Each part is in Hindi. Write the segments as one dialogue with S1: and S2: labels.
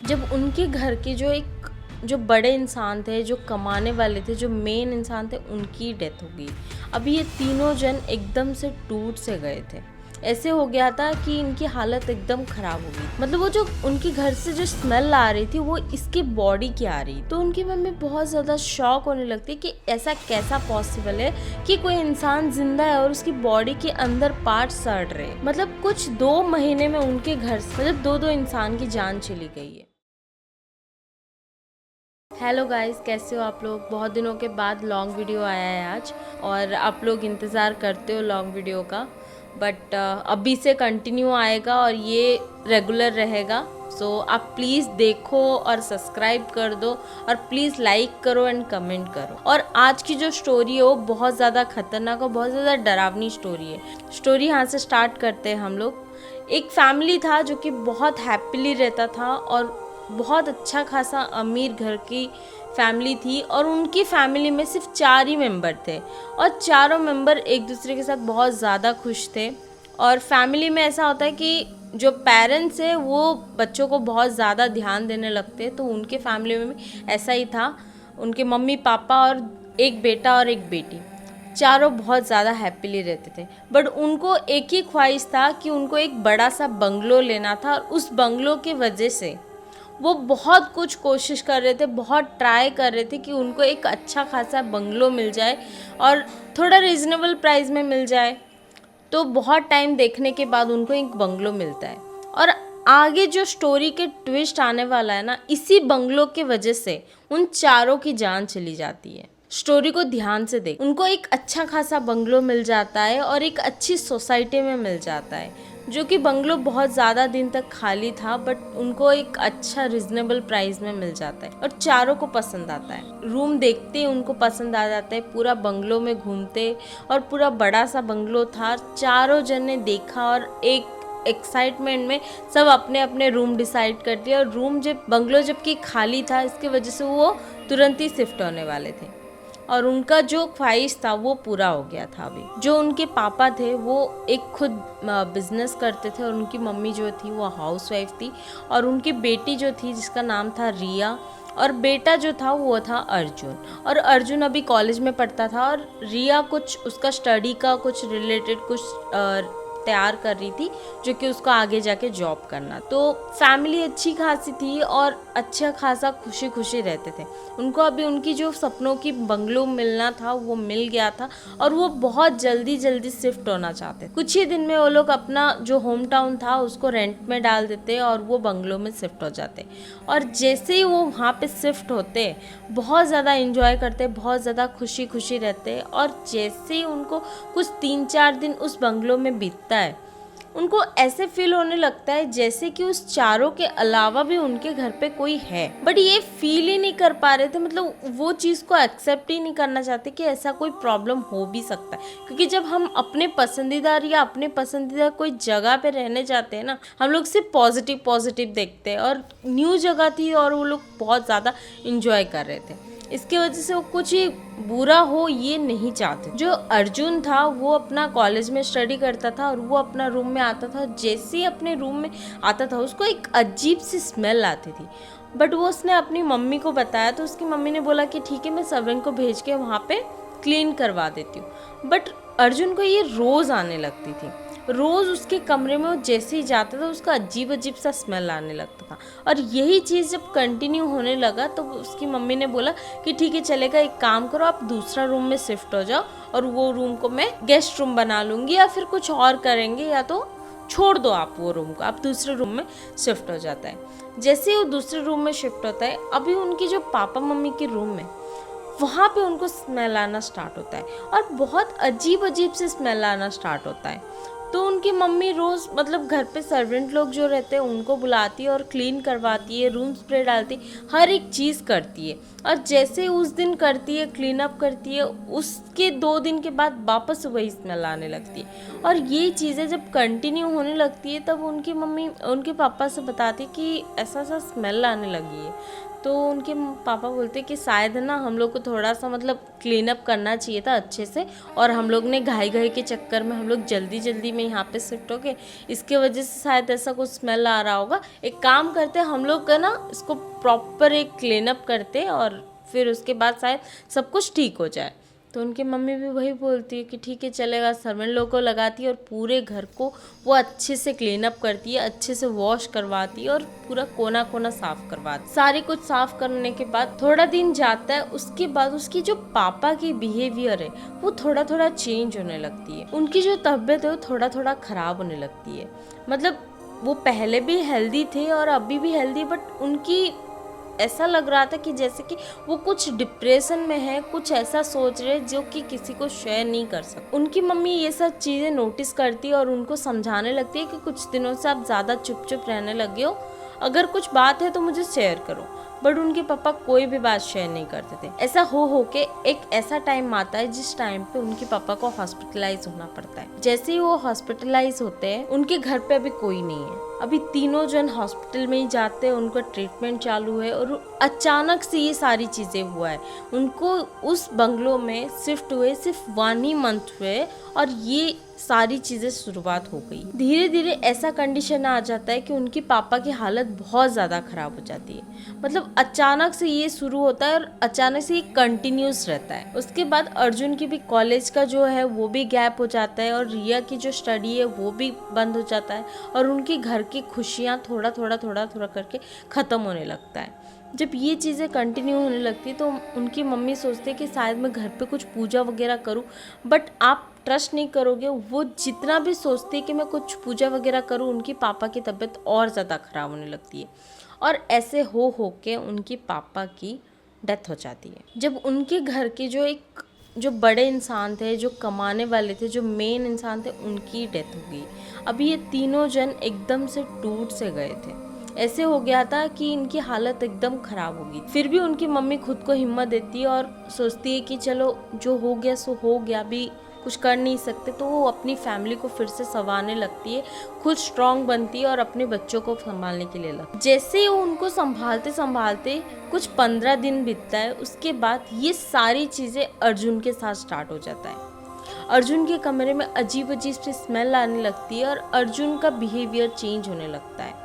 S1: जब उनके घर के जो बड़े इंसान थे, जो कमाने वाले थे, जो मेन इंसान थे, उनकी डेथ हो गई। अभी ये तीनों जन एकदम से टूट से गए थे। ऐसे हो गया था कि इनकी हालत एकदम ख़राब हो गई। मतलब वो जो उनके घर से जो स्मेल आ रही थी वो इसकी बॉडी की आ रही। तो उनकी मम्मी बहुत ज़्यादा शॉक होने लगती है कि ऐसा कैसा पॉसिबल है कि कोई इंसान जिंदा है और उसकी बॉडी के अंदर पार्ट्स सड़ रहे। मतलब कुछ 2 महीने में उनके घर से मतलब 2 इंसान की जान चली गई है। हेलो गाइस, कैसे हो आप लोग। बहुत दिनों के बाद लॉन्ग वीडियो आया है आज और आप लोग इंतज़ार करते हो लॉन्ग वीडियो का, बट अभी से कंटिन्यू आएगा और ये रेगुलर रहेगा। सो आप प्लीज़ देखो और सब्सक्राइब कर दो और प्लीज़ लाइक करो एंड कमेंट करो। और आज की जो स्टोरी है वो बहुत ज़्यादा खतरनाक और बहुत ज़्यादा डरावनी स्टोरी है। स्टोरी यहाँ से स्टार्ट करते हैं हम लोग। एक फैमिली था जो कि बहुत हैप्पीली रहता था और बहुत अच्छा खासा अमीर घर की फैमिली थी और उनकी फैमिली में सिर्फ 4 ही मेंबर थे और चारों मेंबर एक दूसरे के साथ बहुत ज़्यादा खुश थे। और फैमिली में ऐसा होता है कि जो पेरेंट्स है वो बच्चों को बहुत ज़्यादा ध्यान देने लगते हैं, तो उनके फैमिली में भी ऐसा ही था। उनके मम्मी पापा और एक बेटा और एक बेटी, चारों बहुत ज़्यादा हैप्पीली रहते थे। बट उनको एक ही ख्वाहिश था कि उनको एक बड़ा सा बंगलो लेना था और उस बंगलो की वजह से वो बहुत कुछ कोशिश कर रहे थे, बहुत ट्राई कर रहे थे कि उनको एक अच्छा खासा बंगलो मिल जाए और थोड़ा रीज़नेबल प्राइस में मिल जाए। तो बहुत टाइम देखने के बाद उनको एक बंगलो मिलता है और आगे जो स्टोरी के ट्विस्ट आने वाला है ना, इसी बंगलो के वजह से उन चारों की जान चली जाती है। स्टोरी को ध्यान से देख। उनको एक अच्छा खासा बंगलो मिल जाता है और एक अच्छी सोसाइटी में मिल जाता है, जो कि बंगलो बहुत ज़्यादा दिन तक खाली था, बट उनको एक अच्छा रिजनेबल प्राइस में मिल जाता है और चारों को पसंद आता है। रूम देखते ही उनको पसंद आ जाता है, पूरा बंगलो में घूमते और पूरा बड़ा सा बंगलो था। चारों जन ने देखा और एक एक्साइटमेंट में सब अपने अपने रूम डिसाइड कर दिया और रूम जब बंगलो जबकि खाली था, इसकी वजह से वो तुरंत ही शिफ्ट होने वाले थे और उनका जो ख्वाहिश था वो पूरा हो गया था। अभी जो उनके पापा थे वो एक खुद बिजनेस करते थे और उनकी मम्मी जो थी वो हाउसवाइफ थी और उनकी बेटी जो थी जिसका नाम था रिया और बेटा जो था वो था अर्जुन। और अर्जुन अभी कॉलेज में पढ़ता था और रिया कुछ उसका स्टडी का कुछ रिलेटेड कुछ तैयार कर रही थी, जो कि उसको आगे जाके जॉब करना। तो फैमिली अच्छी खासी थी और अच्छा खासा खुशी खुशी रहते थे। उनको अभी उनकी जो सपनों की बंगलो मिलना था वो मिल गया था और वो बहुत जल्दी जल्दी शिफ्ट होना चाहते। कुछ ही दिन में वो लोग अपना जो होम टाउन था उसको रेंट में डाल देते और वो बंगलो में शिफ्ट हो जाते। और जैसे ही वो वहाँ पे शिफ्ट होते बहुत ज़्यादा इंजॉय करते, बहुत ज़्यादा खुशी खुशी रहते और जैसे ही उनको कुछ 3-4 दिन उस बंगलो में बीतता है, उनको ऐसे फील होने लगता है जैसे कि उस चारों के अलावा भी उनके घर पे कोई है, बट ये फील ही नहीं कर पा रहे थे। मतलब वो चीज़ को एक्सेप्ट ही नहीं करना चाहते कि ऐसा कोई प्रॉब्लम हो भी सकता है, क्योंकि जब हम अपने पसंदीदा या अपने पसंदीदा कोई जगह पे रहने जाते हैं ना, हम लोग सिर्फ पॉजिटिव पॉजिटिव देखते हैं और न्यू जगह थी और वो लोग बहुत ज़्यादा इंजॉय कर रहे थे। इसकी वजह से वो कुछ ही बुरा हो ये नहीं चाहते। जो अर्जुन था वो अपना कॉलेज में स्टडी करता था और वो अपना रूम में आता था। जैसे ही अपने रूम में आता था उसको एक अजीब सी स्मेल आती थी, बट वो उसने अपनी मम्मी को बताया तो उसकी मम्मी ने बोला कि ठीक है, मैं सर्वेंट को भेज के वहाँ पे क्लीन करवा देती हूँ। बट अर्जुन को ये रोज़ आने लगती थी। रोज़ उसके कमरे में वो जैसे ही जाता था उसका अजीब अजीब सा स्मेल आने लगता था और यही चीज़ जब कंटिन्यू होने लगा तो उसकी मम्मी ने बोला कि ठीक है चलेगा, एक काम करो आप दूसरा रूम में शिफ्ट हो जाओ और वो रूम को मैं गेस्ट रूम बना लूँगी या फिर कुछ और करेंगे, या तो छोड़ दो आप वो रूम को, आप दूसरे रूम में शिफ्ट हो जाता है। जैसे ही वो दूसरे रूम में शिफ्ट होता है, अभी उनकी जो पापा मम्मी के रूम में वहाँ पे उनको स्मेल आना स्टार्ट होता है और बहुत अजीब अजीब से स्मेल आना स्टार्ट होता है। तो उनकी मम्मी रोज़ मतलब घर पे सर्वेंट लोग जो रहते हैं उनको बुलाती है और क्लीन करवाती है, रूम स्प्रे डालती, हर एक चीज़ करती है। और जैसे उस दिन करती है, क्लीन अप करती है, उसके 2 दिन के बाद वापस वही स्मेल आने लगती है। और ये चीज़ें जब कंटिन्यू होने लगती है तब उनकी मम्मी उनके पापा से बताती कि ऐसा सा स्मेल आने लगी है। तो उनके पापा बोलते कि शायद ना हम लोग को थोड़ा सा मतलब क्लीन अप करना चाहिए था अच्छे से, और हम लोग ने घाई घाई के चक्कर में हम लोग जल्दी जल्दी में यहाँ पे शिफ्ट हो गए, इसके वजह से शायद ऐसा कुछ स्मेल आ रहा होगा। एक काम करते हम लोग का ना इसको प्रॉपर एक क्लीन अप करते और फिर उसके बाद शायद सब कुछ ठीक हो जाए। तो उनकी मम्मी भी वही बोलती है कि ठीक है चलेगा, सर्वेंट लोग को लगाती है और पूरे घर को वो अच्छे से क्लीन अप करती है, अच्छे से वॉश करवाती है और पूरा कोना कोना साफ करवाती है। सारी कुछ साफ करने के बाद थोड़ा दिन जाता है, उसके बाद उसकी जो पापा की बिहेवियर है वो थोड़ा थोड़ा चेंज होने लगती है। उनकी जो तबीयत है वो थोड़ा थोड़ा खराब होने लगती है। मतलब वो पहले भी हेल्दी थे और अभी भी हेल्दी, बट उनकी ऐसा लग रहा था कि जैसे कि वो कुछ डिप्रेशन में है, कुछ ऐसा सोच रहे जो कि किसी को शेयर नहीं कर सकते। उनकी मम्मी ये सब चीज़ें नोटिस करती है और उनको समझाने लगती है कि कुछ दिनों से आप ज़्यादा चुप चुप रहने लगे हो, अगर कुछ बात है तो मुझे शेयर करो। बट उनके पापा कोई भी बात शेयर नहीं करते थे। ऐसा हो के एक ऐसा टाइम आता है जिस टाइम पे उनके पापा को हॉस्पिटलाइज होना पड़ता है। जैसे ही वो हॉस्पिटलाइज होते हैं, उनके घर पे अभी कोई नहीं है, अभी तीनों जन हॉस्पिटल में ही जाते हैं, उनका ट्रीटमेंट चालू है और अचानक से ये सारी चीज़ें हुआ है। उनको उस बंगलो में शिफ्ट हुए सिर्फ 1 ही मंथ हुए और ये सारी चीज़ें शुरुआत हो गई। धीरे धीरे ऐसा कंडीशन आ जाता है कि उनकी पापा की हालत बहुत ज़्यादा ख़राब हो जाती है। मतलब अचानक से ये शुरू होता है और अचानक से ये कंटिन्यूस रहता है। उसके बाद अर्जुन की भी कॉलेज का जो है वो भी गैप हो जाता है और रिया की जो स्टडी है वो भी बंद हो जाता है और उनकी घर की खुशियाँ थोड़ा थोड़ा करके ख़त्म होने लगता है। जब ये चीज़ें कंटिन्यू होने लगती है तो उनकी मम्मी सोचती है कि शायद मैं घर पे कुछ पूजा वगैरह करूं, बट आप ट्रस्ट नहीं करोगे, वो जितना भी सोचती है कि मैं कुछ पूजा वगैरह करूं, उनकी पापा की तबीयत और ज़्यादा ख़राब होने लगती है और ऐसे हो के उनकी पापा की डेथ हो जाती है। जब उनके घर के जो बड़े इंसान थे, जो कमाने वाले थे, जो मेन इंसान थे, उनकी डेथ हो गई। अभी ये तीनों जन एकदम से टूट से गए थे। ऐसे हो गया था कि इनकी हालत एकदम ख़राब हो गई। फिर भी उनकी मम्मी खुद को हिम्मत देती है और सोचती है कि चलो जो हो गया सो हो गया, अभी कुछ कर नहीं सकते। तो वो अपनी फैमिली को फिर से संवारने लगती है, खुद स्ट्रांग बनती है और अपने बच्चों को संभालने के लिए लगती है। जैसे ही वो उनको संभालते संभालते कुछ 15 दिन बीतता है, उसके बाद ये सारी चीज़ें अर्जुन के साथ स्टार्ट हो जाता है। अर्जुन के कमरे में अजीब अजीब सी स्मेल आने लगती है और अर्जुन का बिहेवियर चेंज होने लगता है।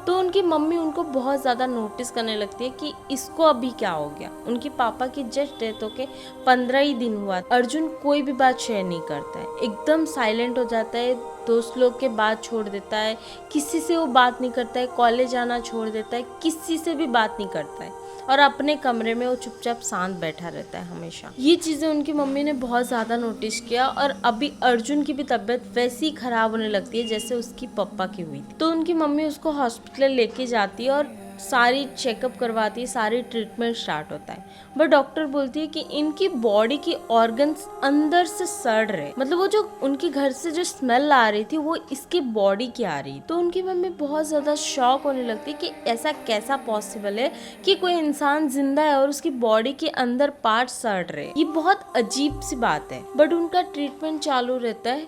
S1: तो उनकी मम्मी उनको बहुत ज़्यादा नोटिस करने लगती है कि इसको अभी क्या हो गया। उनकी पापा की जस्ट डेथ होके 15 ही दिन हुआ। अर्जुन कोई भी बात शेयर नहीं करता है, एकदम साइलेंट हो जाता है, दोस्त लोग के बात छोड़ देता है, किसी से वो बात नहीं करता है, कॉलेज आना छोड़ देता है, किसी से भी बात नहीं करता है और अपने कमरे में वो चुपचाप शांत बैठा रहता है हमेशा। ये चीज़ें उनकी मम्मी ने बहुत ज़्यादा नोटिस किया और अभी अर्जुन की भी तबीयत वैसी ही खराब होने लगती है जैसे उसकी पापा की हुई थी। तो उनकी मम्मी उसको हॉस्पिटल लेके जाती है और सारी चेकअप करवाती है, सारी ट्रीटमेंट स्टार्ट होता है। बट डॉक्टर बोलती है कि इनकी बॉडी की ऑर्गन्स अंदर से सड़ रहे, मतलब वो जो उनके घर से जो स्मेल आ रही थी वो इसकी बॉडी की आ रही। तो उनकी मम्मी बहुत ज़्यादा शॉक होने लगती है कि ऐसा कैसा पॉसिबल है कि कोई इंसान जिंदा है और उसकी बॉडी के अंदर पार्ट सड़ रहे। ये बहुत अजीब सी बात है। बट उनका ट्रीटमेंट चालू रहता है।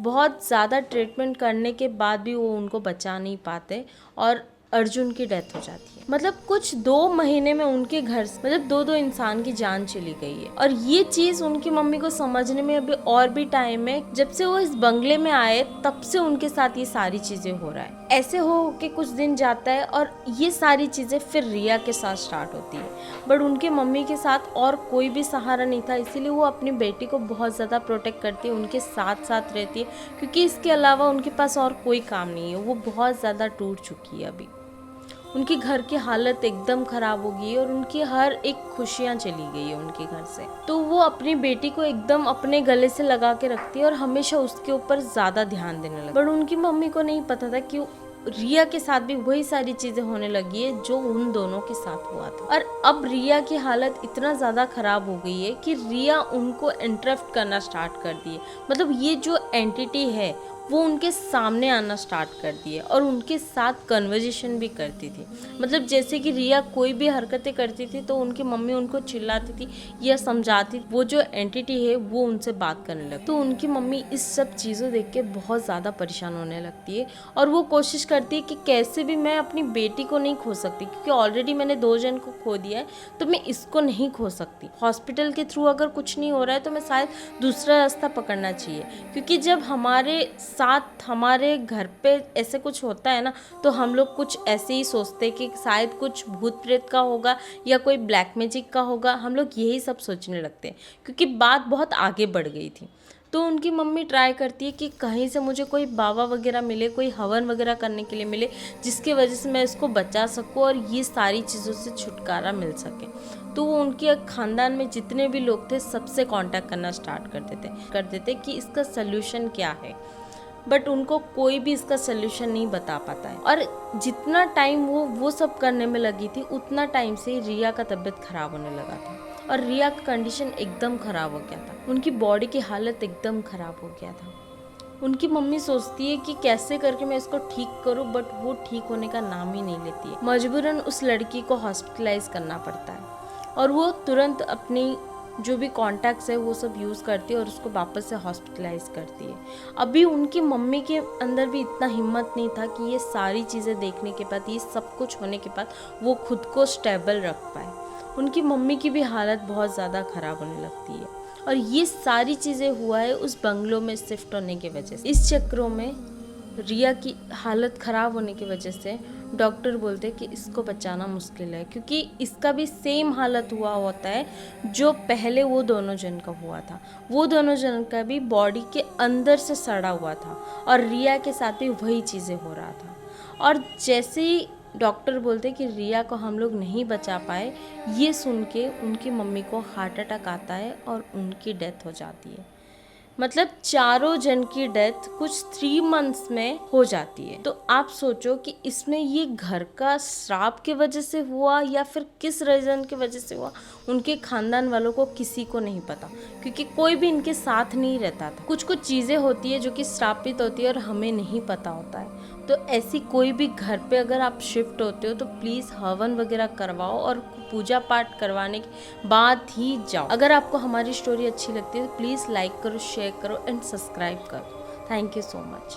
S1: बहुत ज़्यादा ट्रीटमेंट करने के बाद भी वो उनको बचा नहीं पाते और अर्जुन की डेथ हो जाती है। मतलब कुछ 2 महीने में उनके घर से मतलब 2 इंसान की जान चली गई है। और ये चीज़ उनकी मम्मी को समझने में अभी और भी टाइम है। जब से वो इस बंगले में आए तब से उनके साथ ये सारी चीज़ें हो रहा है। ऐसे हो के कुछ दिन जाता है और ये सारी चीज़ें फिर रिया के साथ स्टार्ट होती है। बट उनके मम्मी के साथ और कोई भी सहारा नहीं था, इसीलिए वो अपनी बेटी को बहुत ज़्यादा प्रोटेक्ट करती है, उनके साथ साथ रहती है, क्योंकि इसके अलावा उनके पास और कोई काम नहीं है। वो बहुत ज़्यादा टूट चुकी है। अभी उनके घर की हालत एकदम ख़राब हो गई है और उनकी हर एक खुशियाँ चली गई है उनके घर से। तो वो अपनी बेटी को एकदम अपने गले से लगा के रखती है और हमेशा उसके ऊपर ज़्यादा ध्यान देने लगती है। बट उनकी मम्मी को नहीं पता था कि रिया के साथ भी वही सारी चीज़ें होने लगी है जो उन दोनों के साथ हुआ था। और अब रिया की हालत इतना ज़्यादा ख़राब हो गई है कि रिया उनको इंटरप्ट करना स्टार्ट कर दी है। मतलब ये जो एंटिटी है वो उनके सामने आना स्टार्ट कर दिए और उनके साथ कन्वर्जेशन भी करती थी। मतलब जैसे कि रिया कोई भी हरकतें करती थी तो उनकी मम्मी उनको चिल्लाती थी या समझाती, वो जो एंटिटी है वो उनसे बात करने लगती। तो उनकी मम्मी इस सब चीज़ों देख के बहुत ज़्यादा परेशान होने लगती है और वो कोशिश करती है कि कैसे भी मैं अपनी बेटी को नहीं खो सकती, क्योंकि ऑलरेडी मैंने 2 जन को खो दिया है तो मैं इसको नहीं खो सकती। हॉस्पिटल के थ्रू अगर कुछ नहीं हो रहा है तो मैं शायद दूसरा रास्ता पकड़ना चाहिए, क्योंकि जब हमारे साथ हमारे घर पे ऐसे कुछ होता है ना तो हम लोग कुछ ऐसे ही सोचते हैं कि शायद कुछ भूत प्रेत का होगा या कोई ब्लैक मैजिक का होगा। हम लोग यही सब सोचने लगते हैं क्योंकि बात बहुत आगे बढ़ गई थी। तो उनकी मम्मी ट्राई करती है कि कहीं से मुझे कोई बाबा वगैरह मिले, कोई हवन वगैरह करने के लिए मिले, जिसकी वजह से मैं इसको बचा सकूं और ये सारी चीज़ों से छुटकारा मिल सके। तो वो उनके ख़ानदान में जितने भी लोग थे सबसे कांटेक्ट करना स्टार्ट कर देते कि इसका सल्यूशन क्या है, बट उनको कोई भी इसका सल्यूशन नहीं बता पाता है। और जितना टाइम वो सब करने में लगी थी उतना टाइम से रिया का तबीयत खराब होने लगा था और रिया का कंडीशन एकदम ख़राब हो गया था। उनकी बॉडी की हालत एकदम ख़राब हो गया था। उनकी मम्मी सोचती है कि कैसे करके मैं इसको ठीक करूं, बट वो ठीक होने का नाम ही नहीं लेती है। मजबूरन उस लड़की को हॉस्पिटलाइज करना पड़ता है और वो तुरंत अपनी जो भी कॉन्टैक्ट्स है वो सब यूज़ करती है और उसको वापस से हॉस्पिटलाइज करती है। अभी उनकी मम्मी के अंदर भी इतना हिम्मत नहीं था कि ये सारी चीज़ें देखने के बाद, ये सब कुछ होने के बाद वो खुद को स्टेबल रख पाए। उनकी मम्मी की भी हालत बहुत ज़्यादा ख़राब होने लगती है और ये सारी चीज़ें हुआ है उस बंगलों में शिफ्ट होने की वजह से। इस चक्रों में रिया की हालत ख़राब होने की वजह से डॉक्टर बोलते हैं कि इसको बचाना मुश्किल है, क्योंकि इसका भी सेम हालत हुआ होता है जो पहले वो दोनों जन का हुआ था। वो दोनों जन का भी बॉडी के अंदर से सड़ा हुआ था और रिया के साथ भी वही चीज़ें हो रहा था। और जैसे ही डॉक्टर बोलते कि रिया को हम लोग नहीं बचा पाए, ये सुन के उनकी मम्मी को हार्ट अटैक आता है और उनकी डेथ हो जाती है। मतलब चारों जन की डेथ कुछ 3 मंथ्स में हो जाती है। तो आप सोचो कि इसमें ये घर का श्राप की वजह से हुआ या फिर किस रीज़न की वजह से हुआ, उनके खानदान वालों को किसी को नहीं पता, क्योंकि कोई भी इनके साथ नहीं रहता था। कुछ कुछ चीज़ें होती है जो कि श्रापित होती है और हमें नहीं पता होता है। तो ऐसी कोई भी घर पे अगर आप शिफ्ट होते हो तो प्लीज़ हवन वगैरह करवाओ और पूजा पाठ करवाने के बाद ही जाओ। अगर आपको हमारी स्टोरी अच्छी लगती है तो प्लीज़ लाइक करो, शेयर करो एंड सब्सक्राइब करो। Thank you so much.